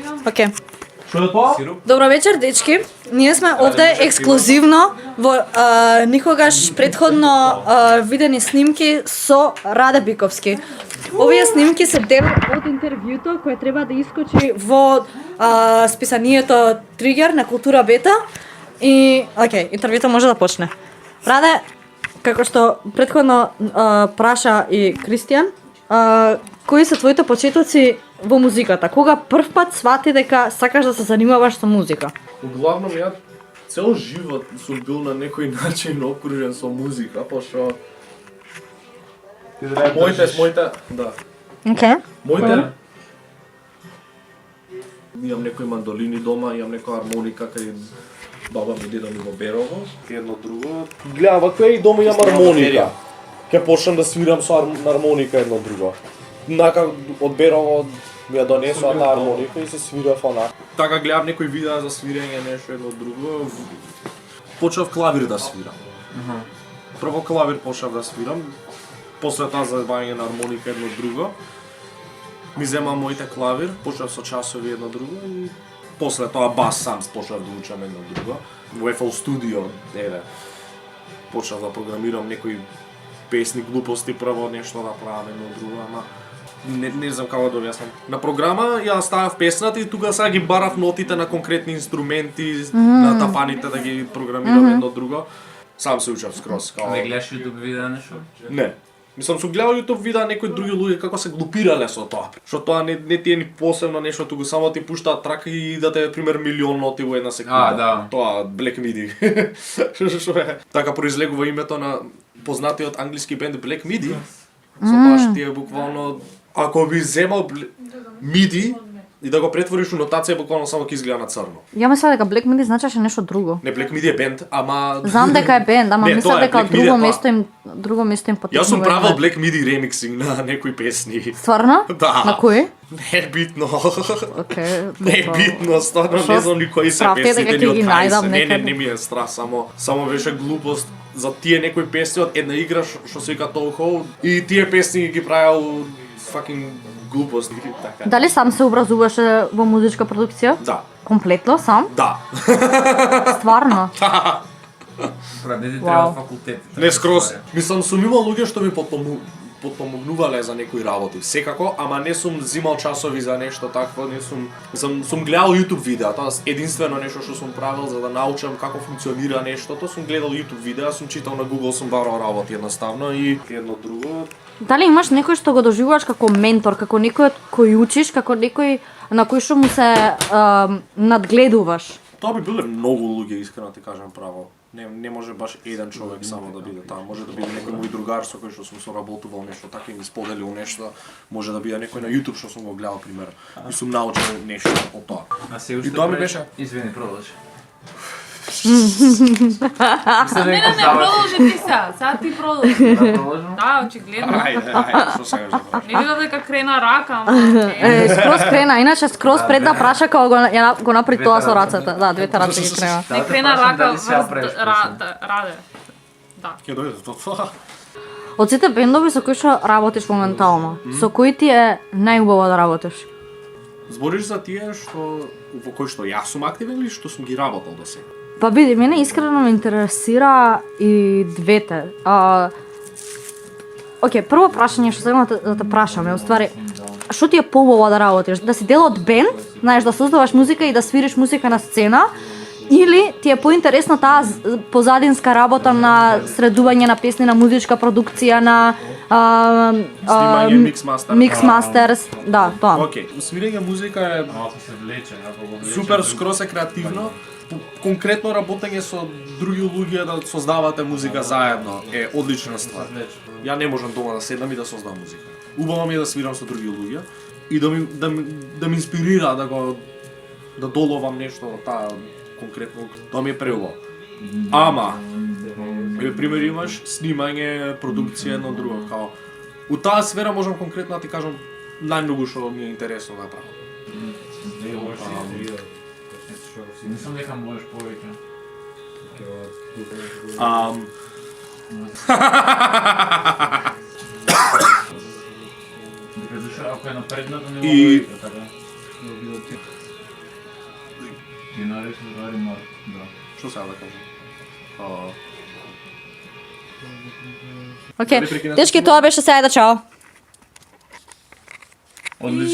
Океј. Што е тоа? Добро вечер, дечки. Ние сме овде ексклузивно во никогаш предходно видени снимки со Раде Биковски. Овие снимки се дел од интервјуто кое треба да искочи во списанието Тригер на Култура Бета. И, океј, интервјуто може да почне. Раде, како што предходно праша и Кристијан, кои се твоите почетоци во музиката? Кога прв пат свати дека сакаш да се занимаваш со музика? Углавном ја цел живот сум бил на некој начин окружен со музика, пошто моите, да. Океј. Моите имам некои мандолини дома, имам некоја армоника кај баба ми, деда ми го берово, едно друго. Гледам, ваква и дома имам армоника. Ке почнам да свирам со армоника едно друго. Нака од Берово ми ја донесоа таа армоника и се свирав она. Така гледам некои видеа за свирење, нешто едно друго. Почнав клавир да свирам. Прво клавир почнав да свирам, после тоа заебање на армоника едно друго. Ми зема моите клавир, почнав со часови едно друго и после тоа бас сам почнав да учам едно друго. Во FL Studio, еве, почнав да програмирам некои песни, глупости, прво нешто да правам едно друго, ама не знам како да објаснам. На програма ја ставав песната и тука сега ги барав нотите на конкретни инструменти, на тапаните да ги програмирам едно друго. Сам се учав скроз. Не гледаш YouTube видеа нешто? Не. Мислам, сум гледал YouTube видеа некои други луѓе како се глупирале со тоа. Што тоа не ти е ни посебно нешто, туку само ти пуштаат трак и да те пример милион ноти во една секунда. Да. Тоа Black Midi. Што е? Така произлегува името на познатиот англиски бенд Black Midi. Со тоа што ти е буквално, ако би земал MIDI и да го претвориш у нотација, буквално само ќе изгледа на црно. Ја мислам дека Black Midi значеше нешто друго. Не, Black Midi е бенд, ама Знам дека е бенд, ама мислам дека Black Midi друго место им потекнува. Јас сум правил Black Midi ремиксинг на некои песни. Стварно? Да. На кои? Не е битно. Океј. Не е битно, стварно не знам ни кои се песните ни од најдам тај. Не ми е страх, само беше глупост за тие некои песни од една игра што се вика Toho и тие песни ги правел fucking глупости така. Дали сам се образуваше во музичка продукција? Да. Комплетно сам? Да. Стварно? Не ти треба факултет. Не скроз. Мислам, сум имал луѓе што ми потпомогнувале за некои работи. Секако, ама не сум зимал часови за нешто такво, не сум... Сум гледал YouTube видеа, тоа единствено нешто што сум правил за да научам како функционира нештото, сум гледал YouTube видеа, сум читал на Google, сум барал работи едноставно и едно друго. Дали имаш некој што го доживуваш како ментор, како некој кој учиш, како некој на кој што му се надгледуваш? Тоа би биле многу луѓе, искрено ти кажам право. Не може баш еден човек само да биде таа, може да биде некој мој другар со кој што сум соработувал нешто така и ми споделил нешто, може да биде некој на YouTube што сум го гледал пример и сум научил нешто од тоа. А се уште тоа ми беше. Извини, продолжи. Не, продолжи ти сега ти продолжи. Да, очигледно. Ајде, што сакаш да правиш? Не видов дека крена рака, ама... Скроз крена, иначе скроз пред да праша кога го направи тоа со рацете. Да, двете раце ги крена. Не крена рака врз Раде. Да. Ќе дојде тоа. Од сите бендови со кои што работиш моментално, со кои ти е најубаво да работиш? Збориш за тие што во кои што јас сум активен или што сум ги работел до сега? Па види, мене искрено ме интересира и двете. Океј, прво прашање што сакам да те прашам е, уствари, што ти е поубаво да работиш? Да си дел од бенд, знаеш, да создаваш музика и да свириш музика на сцена, или ти е поинтересна таа позадинска работа на средување на песни, на музичка продукција, на Снимање, микс-мастерс, да, тоа. Океј, свирење музика е Малку се влече, супер скроз е креативно. Конкретно работење со други луѓе да создавате музика заедно е одлична ствар. Ја не можам дома да седнам и да создам музика. Убаво ми е да свирам со други луѓе и да ми инспирира да доловам нешто таа конкретно. Тоа ми е преубаво. Ама пример имаш снимање, продукција едно друго, као у таа сфера можам конкретно да ти кажам најмногу што ми е интересно да правам. Мислам дека можеш повеќе. Дека зашо ако е напредната не И- може така. Януари, февруари, март. Да. Што сега да кажам? Океј, дечки, тоа беше сега, чао. Одлично.